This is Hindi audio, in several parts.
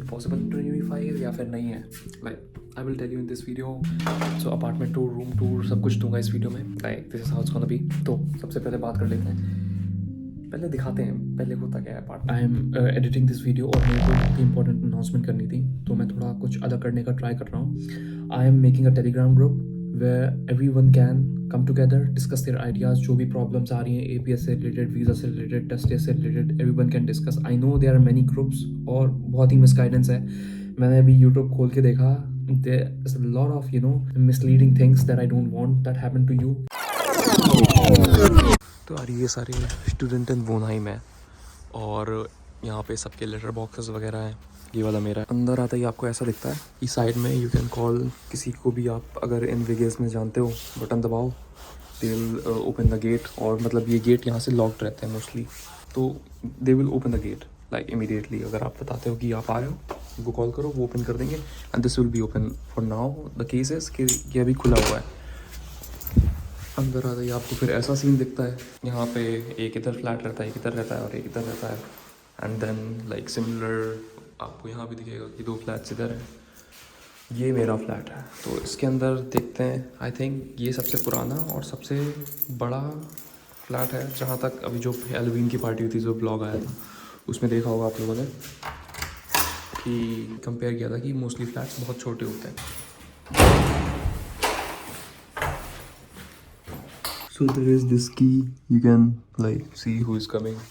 इट पॉसिबल इन 2025 या फिर नहीं है? Like I will tell you in this video. So apartment tour, room tour, सब कुछ दूंगा इस वीडियो में। Like this is how it's gonna be. तो सबसे पहले बात कर लेते हैं, पहले दिखाते हैं पहले होता क्या है part. I am editing this video और मेरे को बहुत ही इंपॉर्टेंट अनाउंसमेंट करनी थी, तो मैं थोड़ा कुछ अलग करने का ट्राई कर रहा हूँ। I am making a Telegram group where every one can come together, discuss their ideas. जो भी प्रॉब्लम्स आ रही हैं APS से रिलेटेड, वीज़ा से रिलेटेड, टेस्ट से related, every one can discuss. I know there are many groups और बहुत ही मिसगाइडेंस है। मैंने अभी यूट्यूब खोल के देखा, there is a lot of misleading things that I don't want that happen to you. तो यार ये सारे स्टूडेंट इन वोनहाइम है और यहाँ पे सबके लेटर बॉक्सेस वगैरह हैं। ये वाला मेरा है। अंदर आता ही आपको ऐसा दिखता है। इस साइड में यू कैन कॉल किसी को भी आप, अगर इन वेगेस में जानते हो, बटन दबाओ, they will open the gate. और मतलब ये गेट यहाँ से लॉक्ड रहते हैं मोस्टली, तो दे will open the get like immediately. अगर आप बताते हो कि आप आ रहे हो, उनको कॉल करो, वो ओपन कर देंगे and this will be open. For now the case is कि ये अभी खुला हुआ है। अंदर आता ही आपको फिर ऐसा सीन दिखता है। यहाँ पे एक इधर फ्लैट रहता है, एक इधर रहता है और एक इधर रहता है। एंड देन लाइक सिमिलर आपको यहाँ भी दिखेगा कि 2 फ्लैट्स इधर हैं। ये मेरा फ्लैट है, तो इसके अंदर देखते हैं। आई थिंक ये सबसे पुराना और सबसे बड़ा फ्लैट है, जहाँ तक अभी जो हैलोवीन की पार्टी हुई थी, जो ब्लॉग आया था उसमें देखा होगा आप लोगों ने कि कंपेयर किया था कि मोस्टली फ्लैट्स बहुत छोटे होते हैं। So there is this key, you can like see who is coming।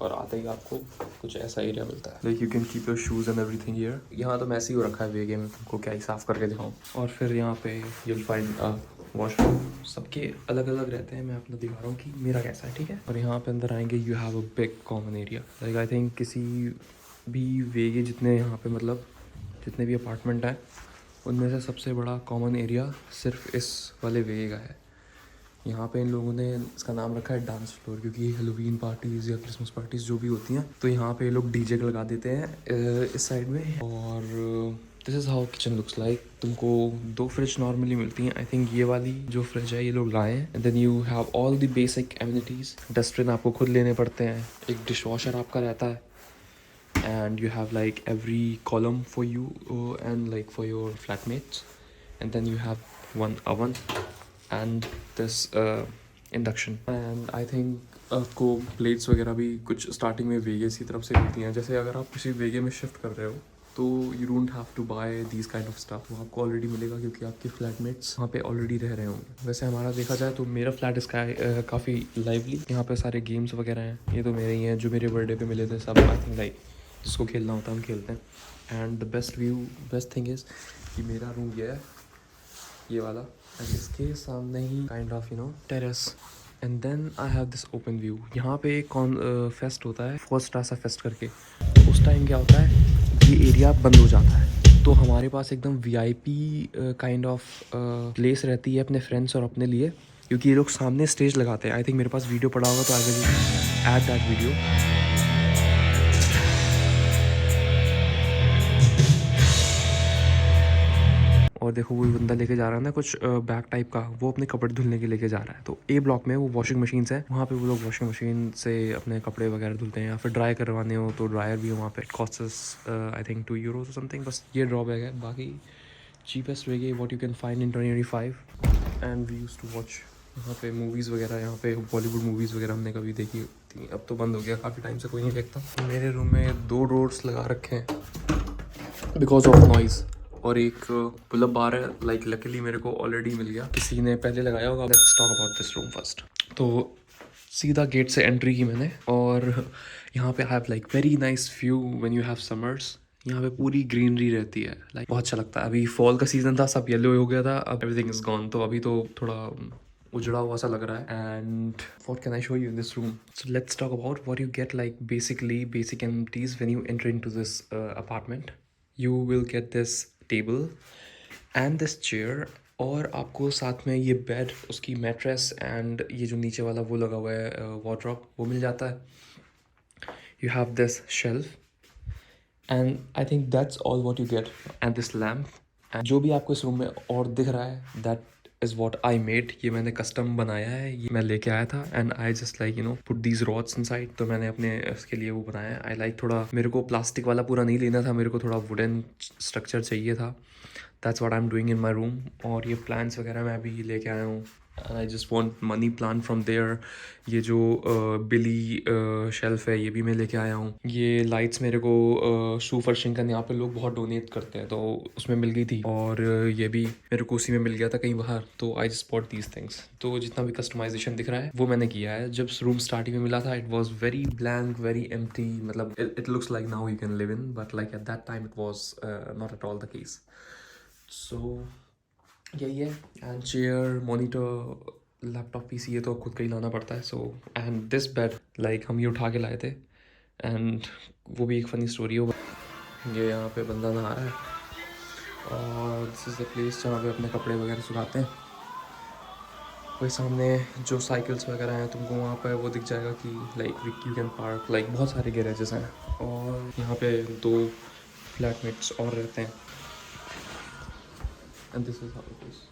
और आते ही आपको कुछ ऐसा एरिया मिलता है, like you can keep your shoes and everything here. यहाँ तो मैसी हो रखा है वेगे में, तुमको क्या ही साफ करके दिखाऊँ। और फिर यहाँ पे you'll find वॉशरूम। सबके अलग अलग रहते हैं, मैं अपना दिखा रहा हूँ कि मेरा कैसा है, ठीक है। और यहाँ पे अंदर आएंगे, you have a big common area. Like I think किसी भी वेगे जितने यहाँ पे मतलब जितने भी अपार्टमेंट हैं, उनमें से सबसे बड़ा कॉमन एरिया सिर्फ इस वाले वेगे का है। यहाँ पे इन लोगों ने इसका नाम रखा है डांस फ्लोर, क्योंकि हेलोवीन पार्टीज़ या क्रिसमस पार्टीज़ जो भी होती हैं, तो यहाँ पे लोग डीजे लगा देते हैं इस साइड में। और this is how kitchen looks like. तुमको 2 फ्रिज नॉर्मली मिलती हैं। आई थिंक ये वाली जो फ्रिज है ये लोग लाए हैं। And then you have all the basic amenities. Dustbin आपको खुद लेने पड़ते हैं, एक डिश वॉशर आपका रहता है, and you have like every column for you and like for your flatmates. And then you have 1 oven and this induction। and I think आपको प्लेट्स वगैरह भी कुछ स्टार्टिंग में वेगे की तरफ से मिलती हैं। जैसे अगर आप किसी वेगे में शिफ्ट कर रहे हो तो you don't have to buy these kind of stuff, वो आपको ऑलरेडी मिलेगा क्योंकि आपके फ्लैटमेट्स वहाँ पे ऑलरेडी रह रहे होंगे। वैसे हमारा देखा जाए तो मेरा फ्लैट इसका काफ़ी लाइवली, यहाँ पे सारे गेम्स वगैरह हैं। ये तो मेरे ही हैं जो मेरे बर्थडे पे मिले थे सब। आई थिंक लाइक जिसको खेलना होता है हम खेलते हैं। And the best thing is कि मेरा रूम ये है, ये वाला, एंड इसके सामने ही kind of terrace. And then I have this open view. यहाँ पे एक फेस्ट होता है, फर्स्ट टासा फेस्ट करके। उस टाइम क्या होता है, ये एरिया बंद हो जाता है, तो हमारे पास एकदम VIP काइंड ऑफ प्लेस रहती है अपने फ्रेंड्स और अपने लिए, क्योंकि ये लोग सामने स्टेज लगाते हैं। आई थिंक मेरे पास वीडियो पड़ा होगा तो I will add that video. और देखो वो बंदा लेके जा रहा है ना कुछ बैग टाइप का, वो अपने कपड़े धुलने के लेके जा रहा है। तो A ब्लॉक में वो वॉशिंग मशीन्स है, वहाँ पे वो लोग वॉशिंग मशीन से अपने कपड़े वगैरह धुलते हैं, या फिर ड्राई करवाने हो तो ड्रायर भी है वहाँ पे। कॉस्ट आई थिंक 2 euros और समथिंग। बस ये ड्रॉबैक है, बाकी चीपेस्ट वेगे what you can find in 2025। And we used to watch यहाँ पे मूवीज़ वगैरह। यहाँ पे बॉलीवुड मूवीज़ वगैरह हमने कभी देखी थी, अब तो बंद हो गया, काफ़ी टाइम से कोई नहीं देखता। मेरे रूम में 2 डोर्स लगा रखे हैं बिकॉज ऑफ नॉइज़, और एक पुल-अप बार है। लाइक लकीली मेरे को ऑलरेडी मिल गया, किसी ने पहले लगाया होगा। Let's talk about this room first. तो सीधा गेट से एंट्री की मैंने, और यहाँ पे have like very nice view when you have summers. यहाँ पे पूरी ग्रीनरी रहती है, लाइक बहुत अच्छा लगता है। अभी फॉल का सीजन था, सब येलो हो गया था, अब एवरीथिंग इज गॉन, तो अभी तो थोड़ा उजड़ा हुआ सा लग रहा है। And what can I show you in this room? So let's talk about what you get, like basically basic amenities when you enter into this apartment. You will get this table and this chair, और आपको साथ में ये बेड, उसकी मैट्रेस एंड ये जो नीचे वाला वो लगा हुआ है वार्डरोब, वो मिल जाता है। You have this shelf and I think that's all what you get, and this lamp। and जो भी आपको इस रूम में और दिख रहा है that is what I made. ये मैंने कस्टम बनाया है, ये मैं लेके आया था and I just like put these rods inside. तो मैंने अपने उसके लिए वो बनाया है। आई लाइक थोड़ा, मेरे को प्लास्टिक वाला पूरा नहीं लेना था, मेरे को थोड़ा वुडन स्ट्रक्चर चाहिए था। That's what I am doing in my room. और ये प्लांट्स वगैरह मैं अभी लेके आया हूँ and I just want money plant from there. ये जो बिली शेल्फ है ये भी मैं लेके आया हूँ। ये लाइट्स मेरे को शू फर्शिंग करने यहाँ पे लोग बहुत डोनेट करते हैं, तो उसमें मिल गई थी। और ये भी मेरे को उसी में मिल गया था कहीं बाहर, तो I just bought these things. तो जितना भी कस्टमाइजेशन दिख रहा है वो मैंने किया है। जब रूम स्टार्टिंग में मिला था it was very blank, very empty, मतलब it looks like now you can live in, but like at that time it was not at all the case. So यही है। And chair, monitor, laptop, PC ये तो खुद का ही लाना पड़ता है। So and this bed like हम ये उठा के लाए थे एंड वो भी एक फ़नी स्टोरी होगा। ये यहाँ पे बंदा नहा रहा है और दिस इज़ द प्लेस जहाँ पे अपने कपड़े वगैरह सुखाते हैं। वही सामने जो साइकिल्स वगैरह हैं तुमको वहाँ पर वो दिख जाएगा कि like you can park, like बहुत सारे गैरेजेस हैं। और यहाँ पे 2 फ्लैटमेट्स और रहते हैं and this is how it is.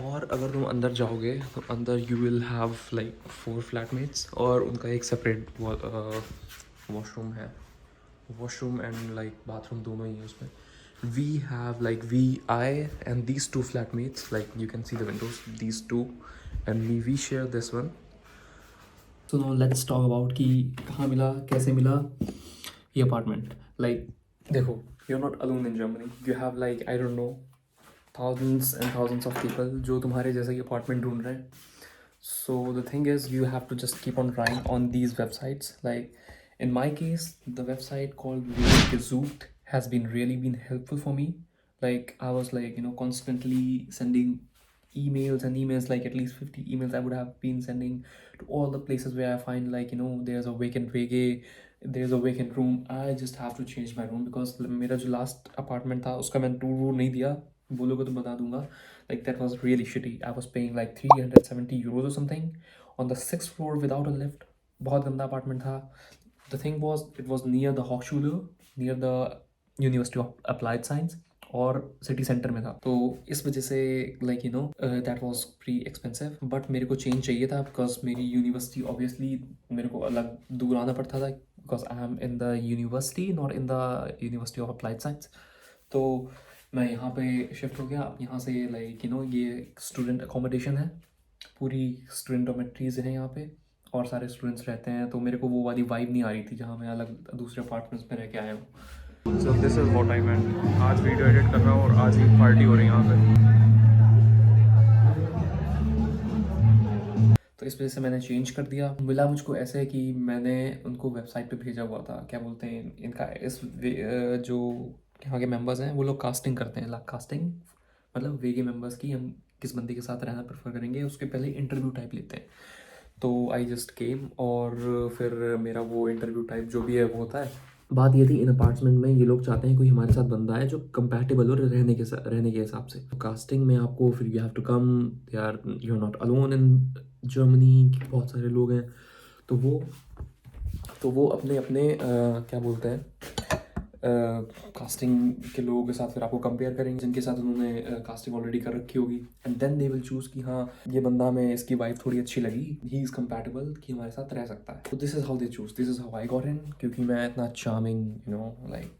और अगर तुम अंदर जाओगे तो अंदर you will have like 4 flatmates और उनका एक सेपरेट वॉशरूम है। वॉशरूम एंड लाइक बाथरूम दोनों ही है उसमें। We have like I and these 2 flatmates, like you can see the windows, these 2 and me, we share this one. So now let's talk about कि कहाँ मिला, कैसे मिला ये अपार्टमेंट। लाइक देखो, you are not alone in Germany, you have like I don't know thousands and thousands of people जो तुम्हारे जैसा ही अपार्टमेंट ढूंढ रहे हैं। So the thing is you have to just keep on trying on these websites. Like in my case, the website called Gezoot has been helpful for me. Like I was like constantly sending emails and emails, like at least 50 emails I would have been sending to all the places where I find like there's a vacant vacay, there's a vacant room. I just have to change my room because मेरा जो last apartment था उसका मैंने टूर नहीं दिया, बोलोगे तो बता दूंगा। Like that was really shitty. I was paying like 370 euros or something on the 6th floor without a lift. बहुत गंदा अपार्टमेंट था। The thing was it was near the Hochschule, near the University of Applied Science और सिटी सेंटर में था। तो इस वजह से like that was pre expensive, but मेरे को चेंज चाहिए था बिकॉज मेरी यूनिवर्सिटी ऑब्वियसली मेरे को अलग दूर आना पड़ता था because I am in the university, not in the university of applied science. तो मैं यहाँ पे शिफ्ट हो गया। यहाँ से लाइक ये स्टूडेंट अकोमोडेशन है, पूरी स्टूडेंट डॉर्मेट्रीज हैं यहाँ पे और सारे स्टूडेंट्स रहते हैं। तो मेरे को वो वाली वाइब नहीं आ रही थी जहाँ मैं अलग दूसरे अपार्टमेंट्स में रह के आया हूँ। So this is what I meant. आज वीडियो एडिट कर रहा हूँ और आज ही पार्टी हो रही है यहाँ पे। तो इस वजह से मैंने चेंज कर दिया। मिला मुझको ऐसे कि मैंने उनको वेबसाइट पे भेजा हुआ था, क्या बोलते हैं इनका, जो यहाँ के मेंबर्स हैं वो लोग कास्टिंग करते हैं। कास्टिंग मतलब वे के मेंबर्स की, हम किस बंदे के साथ रहना प्रेफर करेंगे उसके पहले इंटरव्यू टाइप लेते हैं। तो आई जस्ट केम और फिर मेरा वो इंटरव्यू टाइप जो भी है वो होता है। बात ये थी इन अपार्टमेंट में ये लोग चाहते हैं कोई हमारे साथ बंदा है जो कंपैटिबल हो रहने के हिसाब से। कास्टिंग में आपको फिर यू हैव टू कम, यार you are not alone in Germany, बहुत सारे लोग हैं। तो वो अपने अपने क्या बोलते हैं कास्टिंग के लोगों के साथ फिर आपको कंपेयर करेंगे जिनके साथ उन्होंने कास्टिंग ऑलरेडी कर रखी होगी and then they will choose कि हाँ ये बंदा हमें इसकी वाइफ थोड़ी अच्छी लगी, ही इज़ कंपैटिबल कि हमारे साथ रह सकता है। तो this is how they choose, this is how I got in, क्योंकि मैं इतना चार्मिंग लाइक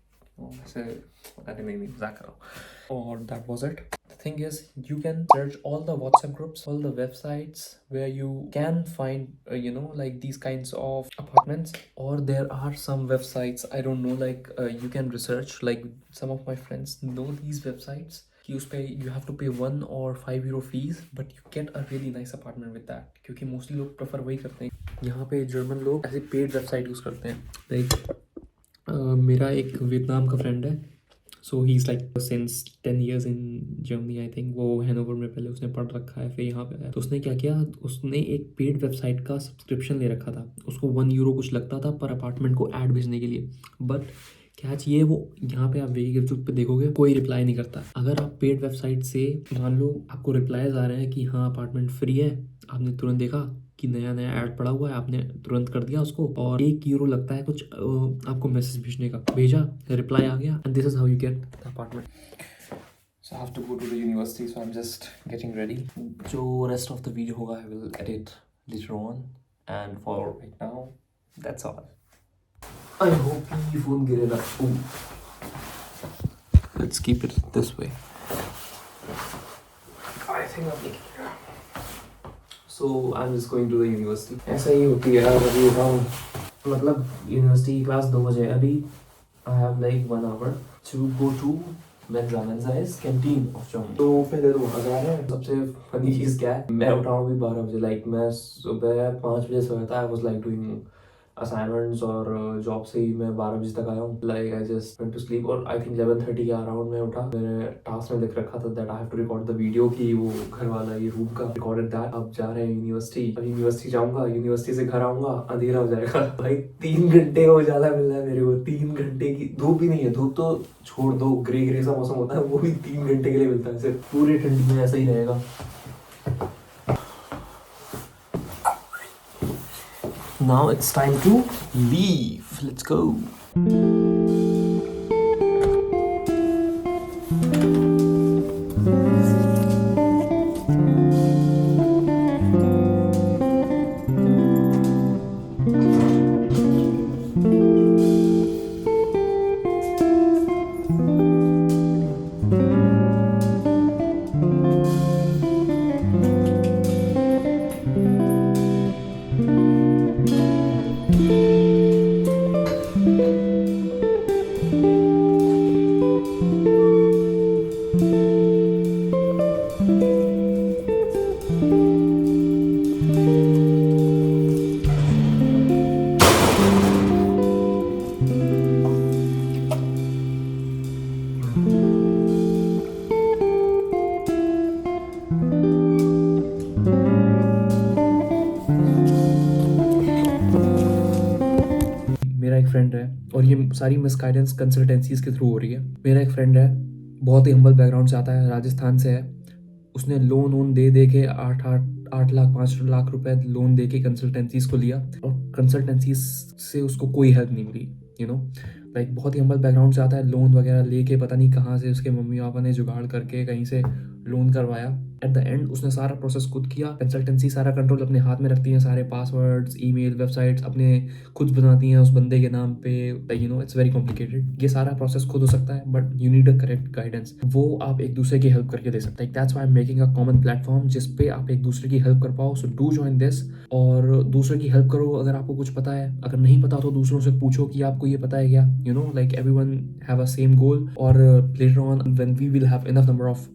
ऐसे नहीं मजाक कर रहा हूँ। और that was it. The thing is, you can search all the WhatsApp groups, all the websites where you can find, like these kinds of apartments. Or there are some websites, I don't know, like you can research. Like some of my friends know these websites. You have to pay 1 or 5 euro fees, but you get a really nice apartment with that. क्योंकि mostly लोग prefer वही करते हैं। यहाँ पे जर्मन लोग ऐसे पेड वेबसाइट यूज़ करते हैं। Like मेरा एक वियतनाम का फ्रेंड है, so he is like since 10 years in Germany I think. वो हैनोवर में पहले उसने पढ़ रखा है, फिर यहाँ पे आया। तो उसने क्या किया, उसने एक पेड वेबसाइट का सब्सक्रिप्शन ले रखा था। उसको 1 euro कुछ लगता था पर अपार्टमेंट को ऐड भेजने के लिए। बट क्या चाहिए, वो यहाँ पे आप वेगेजूट पे देखोगे कोई रिप्लाई नहीं करता। अगर आप पेड वेबसाइट से मान लो आपको रिप्लाईज आ रहे हैं कि हाँ अपार्टमेंट फ्री है, आपने तुरंत देखा कि नया ऐड पड़ा हुआ है, आपने तुरंत कर दिया उसको और 1 euro लगता है कुछ आपको मैसेज भेजने का, भेजा, रिप्लाई आ गया and this is how you get the apartment. So I have to go to the university, so I'm just getting ready. जो rest of the video होगा I will edit later on, and for right now, that's all. I hope ये phone गिरे ना. Let's keep it this way. I think I'm making it. So I'm just going to the university. ऐसा ही होती है यार अभी उठाऊँ. मतलब university class 2 बजे अभी. I have like 1 hour to go to Menza is canteen of Chong. तो पहले तो वहाँ जा रहे हैं. सबसे फनी चीज़ क्या है, मैं उठा हूँ अभी 12 बजे. लाइक मैं सुबह 5 बजे सोया था. I was like doing assignments और जॉब से ही मैं 12 बजे तक आया हूँ. Like I just went to sleep और आई थिंक 11:30 के अराउंड में उठा. मैंने टास्क में लिख रखा था that I have to record the video की वो घर वाला ये रूम का रिकॉर्डेड दैट. अब जा रहे हैं यूनिवर्सिटी. अब यूनिवर्सिटी जाऊंगा, यूनिवर्सिटी से घर आऊंगा, अंधेरा हो जाएगा. भाई 3 घंटे का उजाला मिल रहा है मेरे को. 3 घंटे की धूप भी नहीं है. धूप तो छोड़ दो, ग्रे ग्रे सा मौसम होता है, वो भी 3 घंटे के लिए मिलता है. सिर्फ पूरी ठंडी में ऐसा ही रहेगा. Now it's time to leave. Let's go. मेरा एक फ्रेंड है और ये सारी मिसगाइडेंस कंसल्टेंसीज के थ्रू हो रही है. मेरा एक फ्रेंड है, बहुत ही हम्बल बैकग्राउंड से आता है, राजस्थान से है. उसने लोन दे के 8 लाख 5 लाख रुपए लोन दे के कंसल्टेंसीज को लिया और कंसल्टेंसीज से उसको कोई हेल्प नहीं मिली. यू नो लाइक बहुत ही हम्बल बैकग्राउंड से आता है. लोन वगैरह लेके पता नहीं कहाँ से उसके मम्मी पापा ने जुगाड़ करके कहीं से लोन करवाया. एट द एंड उसने सारा प्रोसेस खुद किया. कंसल्टेंसी सारा कंट्रोल अपने हाथ में रखती है. सारे पासवर्ड्स, ईमेल, वेबसाइट्स अपने खुद बनाती हैं उस बंदे के नाम पे. You know it's very complicated. ये सारा प्रोसेस खुद हो सकता है but you need a correct guidance. वो आप एक दूसरे की हेल्प करके दे सकते हैं. That's why I am making a common platform जिस पे आप एक दूसरे की हेल्प कर पाओ. सो डू जॉइन दिस और दूसरे की हेल्प करो. अगर आपको कुछ पता है, अगर नहीं पता तो दूसरों से पूछो कि आपको ये पता है क्या. You know like everyone have a same goal. और later on when we will have enough number of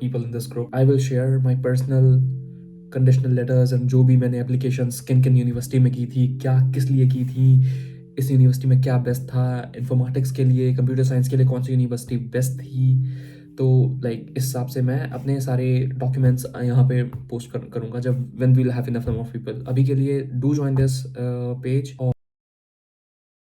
people in this group I will share my personal conditional letters and जो भी मैंने एप्लीकेशंस किन किन यूनिवर्सिटी में की थी, क्या किस लिए की थी, इस यूनिवर्सिटी में क्या बेस्ट था, इन्फॉर्मेटिक्स के लिए, कंप्यूटर साइंस के लिए कौन सी यूनिवर्सिटी बेस्ट थी. तो लाइक इस हिसाब से मैं अपने सारे डॉक्यूमेंट्स यहाँ पे पोस्ट करूँगा जब when we will have enough number of people. अभी के लिए डू जॉइन दिस पेज